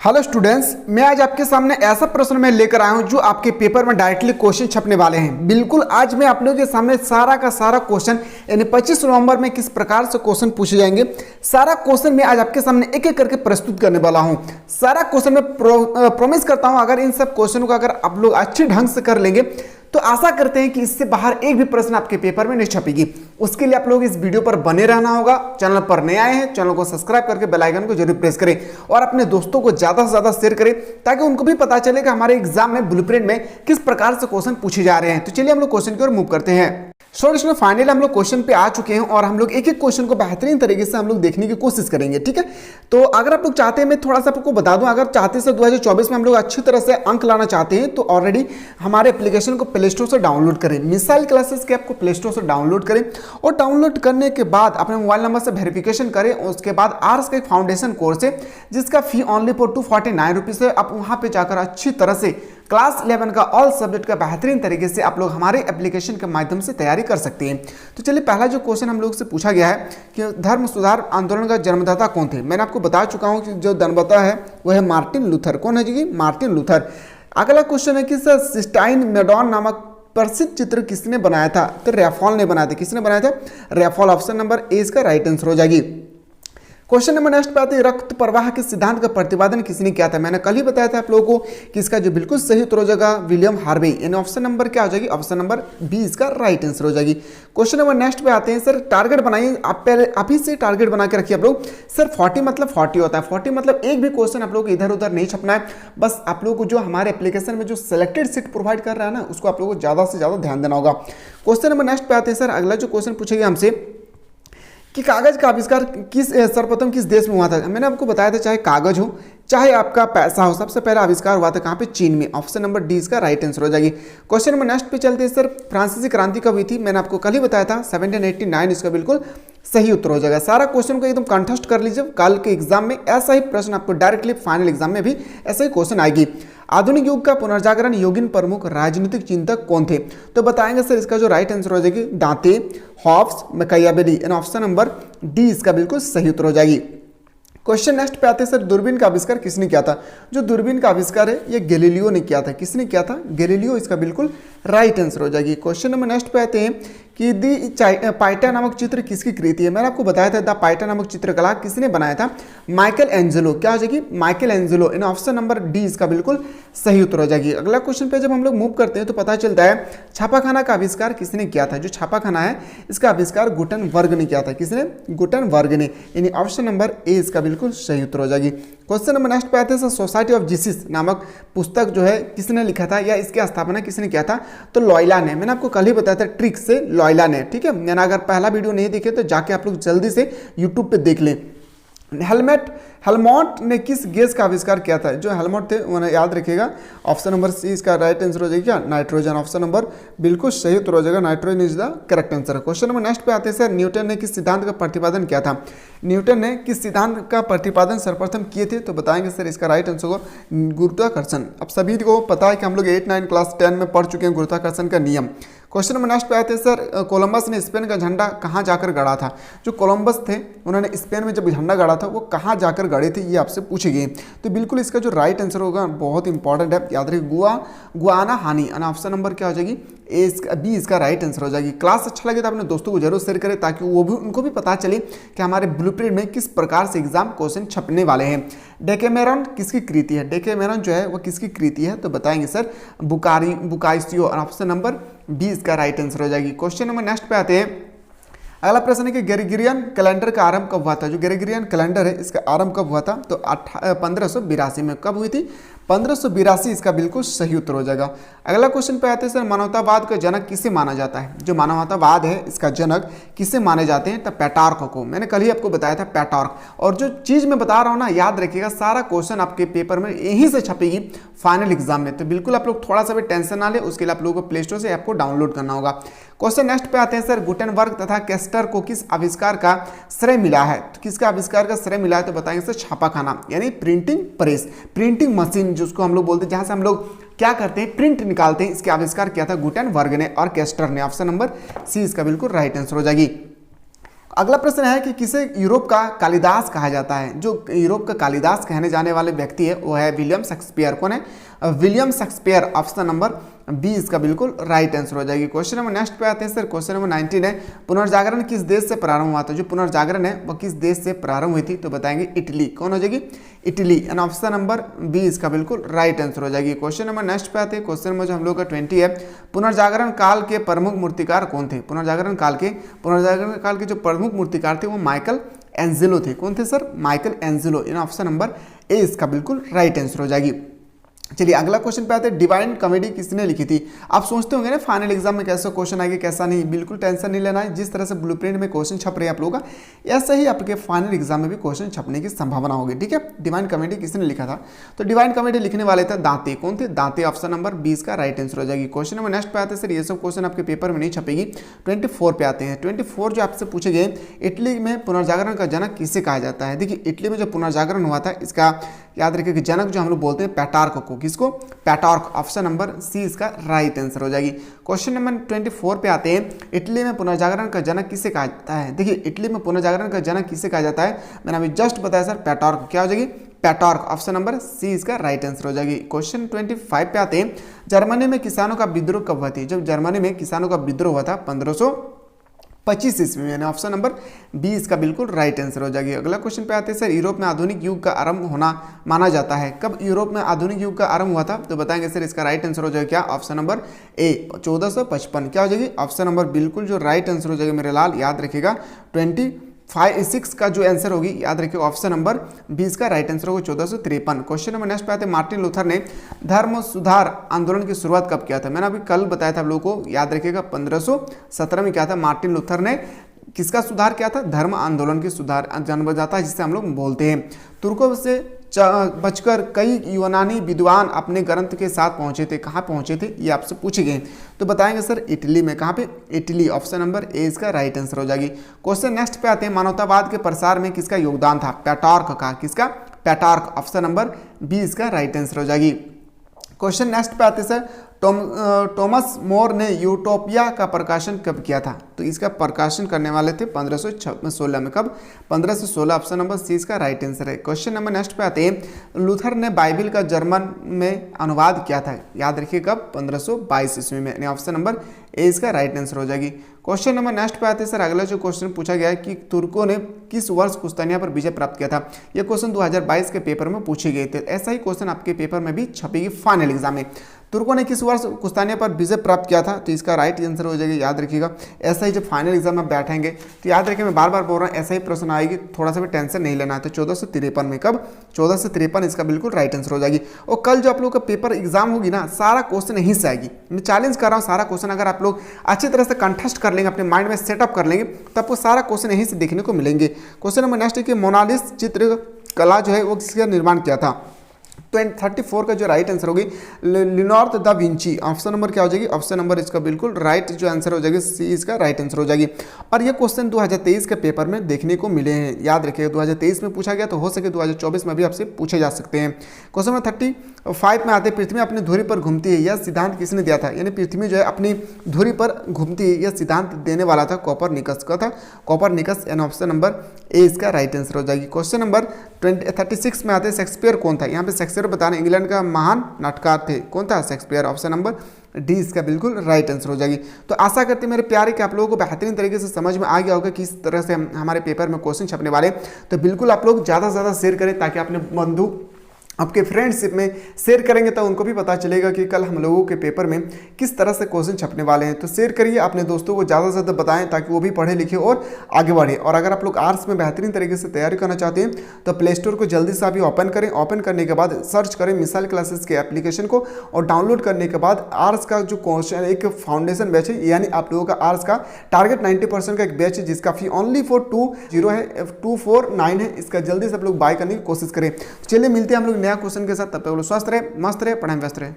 Hello students, मैं आज आपके सामने ऐसा प्रश्न मैं लेकर आया हूं जो आपके पेपर में डायरेक्टली क्वेश्चन छपने वाले हैं। बिल्कुल आज मैं आप लोगों के सामने सारा का सारा क्वेश्चन यानी 25 नवंबर में किस प्रकार से क्वेश्चन पूछे जाएंगे, सारा क्वेश्चन मैं आज आपके सामने एक एक करके प्रस्तुत करने वाला हूं। सारा क्वेश्चन मैं प्रॉमिस करता हूं, अगर इन सब क्वेश्चनों को अगर आप लोग अच्छे ढंग से कर लेंगे तो आशा करते हैं कि इससे बाहर एक भी प्रश्न आपके पेपर में नहीं छपेगी। उसके लिए आप लोग इस वीडियो पर बने रहना होगा। चैनल पर नए आए हैं, चैनल को सब्सक्राइब करके बेल आइकन को जरूर प्रेस करें और अपने दोस्तों को ज्यादा से ज्यादा शेयर करें ताकि उनको भी पता चले कि हमारे एग्जाम में ब्लूप्रिंट में किस प्रकार से क्वेश्चन पूछे जा रहे हैं। तो चलिए हम लोग क्वेश्चन की ओर मूव करते हैं। इसमें फाइनली हम लोग क्वेश्चन पे आ चुके हैं और हम लोग एक एक क्वेश्चन को बेहतरीन तरीके से हम लोग देखने की कोशिश करेंगे। ठीक है, तो अगर आप लोग चाहते हैं, मैं थोड़ा सा आपको बता दूं, अगर चाहते हैं 2024 में हम लोग अच्छी तरह से अंक लाना चाहते हैं तो ऑलरेडी हमारे एप्लीकेशन को प्ले स्टोर से डाउनलोड करें। मिसाइल क्लासेस के आपको प्ले स्टोर से डाउनलोड करें और डाउनलोड करने के बाद अपने मोबाइल नंबर से वेरिफिकेशन करें। उसके बाद आर्ट्स का एक फाउंडेशन कोर्स है जिसका फी ओनली फॉर 249 रुपीज़ है। आप वहाँ पे जाकर अच्छी तरह से क्लास 11 का ऑल सब्जेक्ट का बेहतरीन तरीके से आप लोग हमारे एप्लीकेशन के माध्यम से तैयारी कर सकते हैं। तो चलिए, पहला जो क्वेश्चन हम लोग से पूछा गया है कि धर्म सुधार आंदोलन का जन्मदाता कौन थे। मैंने आपको बता चुका हूं कि जो जन्मदाता है वह है मार्टिन लूथर। कौन है जी? Martin Luther. अगला क्वेश्चन है कि सर सिस्टाइन मेडॉन नामक प्रसिद्ध चित्र किसने बनाया था? तो रैफॉल ने बनाया था। किसने बनाया था? रैफॉल। ऑप्शन नंबर ए इसका राइट आंसर हो जाएगी। क्वेश्चन नंबर नेक्स्ट पे आते हैं, रक्त प्रवाह के सिद्धांत का प्रतिपादन किसने किया था? मैंने कल ही बताया था आप लोगों को कि इसका जो बिल्कुल सही उत्तर हो जाएगा विलियम हार्वे। यानी ऑप्शन नंबर क्या हो जाएगी? ऑप्शन नंबर बी इसका राइट आंसर हो जाएगी। क्वेश्चन नंबर नेक्स्ट पे आते हैं, सर टारगेट बनाइए। आप पहले अभी से टारगेट बना के रखिए आप लोग। सर 40 मतलब 40 होता है। 40 मतलब एक भी क्वेश्चन आप लोग को इधर उधर नहीं छपना है। बस आप लोगों को जो हमारे एप्लीकेशन में जो सिलेक्टेड सीट प्रोवाइड कर रहा है ना, उसको आप लोगों को ज्यादा से ज्यादा ध्यान देना होगा। क्वेश्चन नंबर नेक्स्ट पे आते हैं, सर अगला जो क्वेश्चन पूछेगा हमसे कि कागज का आविष्कार सर्वप्रथम किस देश में हुआ था? मैंने आपको बताया था, चाहे कागज हो चाहे आपका पैसा हो, सबसे पहला आविष्कार हुआ था कहाँ पे? चीन में। ऑप्शन नंबर डी इसका राइट आंसर हो जाएगी। क्वेश्चन नंबर नेक्स्ट पे चलते हैं, सर फ्रांसीसी क्रांति कब हुई थी? मैंने आपको कल ही बताया था 1789 इसका बिल्कुल सही उत्तर हो जाएगा। सारा क्वेश्चन को एकदम कंठस्थ कर लीजिए, कल के एग्जाम में ऐसा ही प्रश्न आपको डायरेक्टली फाइनल एग्जाम में भी ऐसा ही क्वेश्चन आएगी। आधुनिक युग का पुनर्जागरण योगिन प्रमुख राजनीतिक चिंतक कौन थे? तो बताएंगे सर इसका जो राइट आंसर हो जाएगी Dante, Hobbes, Machiavelli. And option number D इसका बिल्कुल सही उत्तर हो जाएगी। क्वेश्चन नेक्स्ट पे आते हैं, सर दूरबीन का आविष्कार किसने किया था? जो दूरबीन का आविष्कार है ये गैलीलियो ने किया था। किसने किया था? गैलीलियो इसका बिल्कुल राइट आंसर हो जाएगी। क्वेश्चन नंबर नेक्स्ट पे आते हैं कि दी पाइटा नामक चित्र किसकी कृति है? मैंने आपको बताया था द पाइटा नामक चित्रकला किसने बनाया था? Michelangelo. क्या हो जाएगी? Michelangelo. In option number D इसका बिल्कुल सही उत्तर हो जाएगी। अगला क्वेश्चन पे जब हम लोग मूव करते हैं तो पता चलता है छापाखाना का आविष्कार किसने किया था? जो छापाखाना है इसका आविष्कार गुटेनबर्ग ने किया था। किसने? गुटेनबर्ग ने। यानी ऑप्शन नंबर ए इसका बिल्कुल सही उत्तर हो जाएगी। क्वेश्चन नंबर नेक्स्ट पे आते हैं, सोसाइटी ऑफ जीसस नामक पुस्तक जो है किसने लिखा था या इसकी स्थापना किसने किया था? तो लॉयला ने। मैंने आपको कल ही बताया था ट्रिक से लॉयला ने। ठीक है, मैंने अगर पहला वीडियो नहीं देखे तो जाके आप लोग जल्दी से यूट्यूब पे देख लें। हेलमोट ने किस गैस का आविष्कार किया था? जो हेलमोट थे उन्हें याद रखिएगा। ऑप्शन नंबर सी इसका राइट आंसर हो जाएगा क्या? नाइट्रोजन। ऑप्शन नंबर बिल्कुल सही उत्तर हो जाएगा, nitrogen is the correct answer. Question number next पे आते हैं, सर न्यूटन ने किस सिद्धांत का प्रतिपादन किया था? न्यूटन ने किस सिद्धांत का प्रतिपादन सर्वप्रथम किए थे? तो बताएंगे सर इसका राइट आंसर होगा गुरुत्वाकर्षण। अब सभी को पता है कि हम लोग 8, 9 क्लास 10 में पढ़ चुके हैं गुरुत्वाकर्षण का नियम। क्वेश्चन नंबर नेक्स्ट पे आते हैं, सर कोलंबस ने स्पेन का झंडा कहाँ जाकर गड़ा था? जो कोलंबस थे उन्होंने स्पेन में जब झंडा गड़ा था वो कहाँ जाकर गड़े थे, ये आपसे पूछे गए। तो बिल्कुल इसका जो राइट आंसर होगा बहुत इंपॉर्टेंट है, याद रखिए गुआना हानी। ऑप्शन नंबर क्या हो जाएगी? ए इसका बी इसका राइट आंसर हो जाएगी। क्लास अच्छा लगे तो अपने दोस्तों को जरूर शेयर करें ताकि वो भी उनको भी पता चले कि हमारे ब्लूप्रिंट में किस प्रकार से एग्जाम क्वेश्चन छपने वाले हैं। डेकेमेरॉन किसकी कृति है? डेकेमेरॉन जो है वो किसकी कृति है? तो बताएंगे सर बुकाइसियो। ऑप्शन नंबर बी इसका राइट आंसर हो जाएगी। क्वेश्चन नंबर नेक्स्ट पे आते हैं, अगला प्रश्न है कि ग्रेगोरियन कैलेंडर का आरंभ कब हुआ था? जो ग्रेगोरियन कैलेंडर है इसका आरंभ कब हुआ था? तो 1582 में। कब हुई थी? 1582 इसका बिल्कुल सही उत्तर हो जाएगा। अगला क्वेश्चन पे आते हैं, सर मानवतावाद का जनक किसे माना जाता है? जो मानवतावाद है इसका जनक किसे माने जाते हैं? तो प्लूटार्क को। मैंने कल ही आपको बताया था प्लूटार्क। और जो चीज़ मैं बता रहा हूँ ना, याद रखिएगा सारा क्वेश्चन आपके पेपर में यहीं से छपेगी फाइनल एग्जाम में। तो बिल्कुल आप लोग थोड़ा सा भी टेंशन ना ले, उसके लिए आप लोगों को प्ले स्टोर से ऐप को डाउनलोड करना होगा। क्वेश्चन नेक्स्ट पे आते हैं, सर गुटेनबर्ग तथा कैस्टर को किस आविष्कार का श्रेय मिला है? तो किसका आविष्कार का श्रेय मिला है? तो बताएंगे सर छापाखाना यानी प्रिंटिंग प्रेस, प्रिंटिंग मशीन जिसको हम लोग बोलते हैं, जहां से हम लोग क्या करते हैं? प्रिंट निकालते हैं। इसके आविष्कार किया था गुटेनबर्ग ने और कैस्टर ने। ऑप्शन नंबर सी इसका बिल्कुल राइट आंसर हो जाएगी। अगला प्रश्न है कि किसे यूरोप का कालिदास कहा जाता है। जो यूरोप का कालिदास कहने जाने वाले व्यक्ति है वो है विलियम शेक्सपियर। कौन है? William Shakespeare. Option number B इसका बिल्कुल राइट आंसर हो जाएगी। क्वेश्चन नंबर नेक्स्ट पे आते हैं सर। क्वेश्चन नंबर 19 है, पुनर्जागरण किस देश से प्रारंभ हुआ था? जो पुनर्जागरण है वो किस देश से प्रारंभ हुई थी? तो बताएंगे इटली। कौन हो जाएगी? Italy. And option number B इसका बिल्कुल राइट आंसर हो जाएगी। क्वेश्चन नंबर नेक्स्ट पे आते हैं। क्वेश्चन नंबर जो हम लोग का 20 है, पुनर्जागरण काल के प्रमुख मूर्तिकार कौन थे? पुनर्जागरण काल के जो प्रमुख मूर्तिकार थे वो माइकल एंजेलो थे। कौन थे sir? Michael Angelo. In option number A इसका बिल्कुल राइट आंसर हो जाएगी। चलिए अगला क्वेश्चन पे आते हैं, डिवाइन कॉमेडी किसने लिखी थी? आप सोचते होंगे ना फाइनल एग्जाम में कैसा क्वेश्चन आएगा कैसा नहीं, बिल्कुल टेंशन नहीं लेना है। जिस तरह से ब्लूप्रिंट में क्वेश्चन छप रहे हैं आप लोगों का, ऐसा ही आपके फाइनल एग्जाम में भी क्वेश्चन छपने की संभावना होगी। ठीक है, डिवाइन कॉमेडी किसने लिखा था? तो डिवाइन कॉमेडी लिखने वाले थे दांते। कौन थे? दांते। ऑप्शन नंबर 20 का राइट आंसर हो जाएगी। क्वेश्चन नंबर नेक्स्ट पे आते हैं सर, ये सब क्वेश्चन आपके पेपर में नहीं छपेगी। 24 पे आते हैं। 24 जो आपसे पूछे गए, इटली में पुनर्जागरण का जनक किसे कहा जाता है? देखिए इटली में जो पुनर्जागरण हुआ था इसका याद रखिए कि जनक जो हम लोग बोलते हैं पैटार्क को। किसको? पैटार्क। ऑप्शन नंबर सी इसका राइट आंसर हो जाएगी। क्वेश्चन नंबर 24 पे आते हैं, इटली में पुनर्जागरण का जनक किसे कहा जाता है? देखिए इटली में पुनर्जागरण का जनक किसे कहा जाता है? मैंने अभी जस्ट बताया सर, पैटार्क। क्या हो जाएगी? पैटार्क। ऑप्शन नंबर सी इसका राइट आंसर हो जाएगी। क्वेश्चन 25 पे आते हैं, जर्मनी में किसानों का विद्रोह कब हुआ थी? जब जर्मनी में किसानों का विद्रोह हुआ था 1525 ईस्वी में। ऑप्शन नंबर बी इसका बिल्कुल राइट आंसर हो जाएगी। अगला क्वेश्चन पे आते हैं सर, यूरोप में आधुनिक युग का आरंभ होना माना जाता है। कब यूरोप में आधुनिक युग का आरंभ हुआ था? तो बताएंगे सर, इसका राइट आंसर हो जाएगा क्या? Option number A 1455। क्या हो जाएगी? ऑप्शन नंबर बिल्कुल जो राइट आंसर हो जाएगा मेरे लाल, याद रखिएगा 26 का जो आंसर होगी याद रखिए ऑप्शन नंबर 20 का राइट आंसर होगा 1453। क्वेश्चन नंबर नेक्स्ट पे आते हैं, मार्टिन लूथर ने धर्म सुधार आंदोलन की शुरुआत कब किया था? मैंने अभी कल बताया था आप लोगों को, याद रखिएगा 1517 में क्या था? मार्टिन लूथर ने किसका सुधार किया था? धर्म आंदोलन की सुधार जन्म जाता है जिसे हम लोग बोलते हैं। तुर्कों से बचकर कई यूनानी विद्वान अपने ग्रंथ के साथ पहुंचे थे। कहाँ पहुंचे थे ये आपसे पूछे गए, तो बताएंगे सर इटली में। कहाँ पे? इटली। ऑप्शन नंबर ए इसका राइट आंसर हो जाएगी। क्वेश्चन नेक्स्ट पे आते हैं, मानवतावाद के प्रसार में किसका योगदान था? पैटार्क का। किसका? पैटार्क। ऑप्शन नंबर बी इसका राइट आंसर हो जाएगी। क्वेश्चन नेक्स्ट पे आते हैं सर, टॉमस मोर ने यूटोपिया का प्रकाशन कब किया था? तो इसका प्रकाशन करने वाले थे 1516 में। कब? 1516। ऑप्शन नंबर सी इसका राइट आंसर है। क्वेश्चन नंबर नेक्स्ट पे आते हैं, लूथर ने बाइबिल का जर्मन में अनुवाद किया था। याद रखिए कब? 1522 ईस्वी में। ऑप्शन नंबर ए इसका राइट आंसर हो जाएगी। क्वेश्चन नंबर नेक्स्ट पे आते हैं सर, अगला जो क्वेश्चन पूछा गया है कि तुर्कों ने किस वर्ष कुस्तानिया पर विजय प्राप्त किया था? यह क्वेश्चन 2022 के पेपर में पूछे गए थे। ऐसा ही क्वेश्चन आपके पेपर में भी छपेगी फाइनल एग्जाम में। तुर्कों ने किस वर्ष कुस्तानिया पर विजय प्राप्त किया था? तो इसका राइट आंसर हो जाएगा, याद रखिएगा। ऐसा ही जब फाइनल एग्जाम में बैठेंगे तो याद रखिए, मैं बार बार बोल रहा हूँ ऐसा ही प्रश्न आएगी, थोड़ा सा भी टेंशन नहीं लेना है। तो 1453 में। कब? 1453 इसका बिल्कुल राइट आंसर हो जाएगी। और कल जो आप लोग का पेपर एग्जाम होगी ना, सारा क्वेश्चन यहीं से आएगी। मैं चैलेंज कर रहा हूँ, सारा क्वेश्चन अगर आप लोग अच्छी तरह से कंटेस्ट कर लेंगे, अपने माइंड में सेटअप कर लेंगे, तो आपको सारा क्वेश्चन यहीं से देखने को मिलेंगे। क्वेश्चन नंबर नेक्स्ट है कि मोनालिस चित्र कला जो है वो किसका निर्माण किया था? 34 का जो राइट आंसर होगी Leonardo da Vinci. Option number क्या हो जाएगी? ऑप्शन नंबर इसका बिल्कुल राइट जो आंसर हो जाएगी सी इसका राइट आंसर हो जाएगी। और ये क्वेश्चन 2023 के पेपर में देखने को मिले हैं, याद रखिएगा। 2023 में पूछा गया, तो हो सके 2024 में भी आपसे पूछे जा सकते हैं। क्वेश्चन नंबर 35 में आते, पृथ्वी अपनी धुरी पर घूमती है, यह सिद्धांत किसने दिया था? यानी पृथ्वी जो है अपनी धुरी पर घूमती है, यह सिद्धांत देने वाला था कोपरनिकस का था, Copernicus. And option number A इसका राइट आंसर हो जाएगी। क्वेश्चन नंबर 36 में आते, शेक्सपियर कौन था? यहाँ पे शेक्सपियर बताना, इंग्लैंड का महान नाटककार थे। कौन था? शेक्सपियर। ऑप्शन नंबर डी इसका बिल्कुल राइट आंसर हो जाएगी। तो आशा करते हैं मेरे प्यारे कि आप लोगों को बेहतरीन तरीके से समझ में आ गया होगा किस तरह से हमारे पेपर में क्वेश्चन छपने वाले। तो बिल्कुल आप लोग ज़्यादा से ज़्यादा शेयर करें, ताकि अपने बंधु आपके फ्रेंडशिप में शेयर करेंगे तो उनको भी पता चलेगा कि कल हम लोगों के पेपर में किस तरह से क्वेश्चन छपने वाले हैं। तो शेयर करिए, अपने दोस्तों को ज़्यादा से ज़्यादा बताएं, ताकि वो भी पढ़े लिखे और आगे बढ़े। और अगर आप लोग आर्ट्स में बेहतरीन तरीके से तैयारी करना चाहते हैं तो प्ले स्टोर को जल्दी से अभी ओपन करें। ओपन करने के बाद सर्च करें मिसाइल क्लासेस के एप्लीकेशन को, और डाउनलोड करने के बाद आर्ट्स का जो क्वेश्चन एक फाउंडेशन बैच है, यानी आप लोगों का आर्ट्स का टारगेट 90% का एक बैच है, जिसका फी ओनली फॉर 249 है। इसका जल्दी से आप लोग बाय करने की कोशिश करें। चलिए मिलते हैं हम लोग नया क्वेश्चन के साथ, तब तक स्वस्थ रहे, मस्त रहे, पढ़ाई व्यस्त रहे।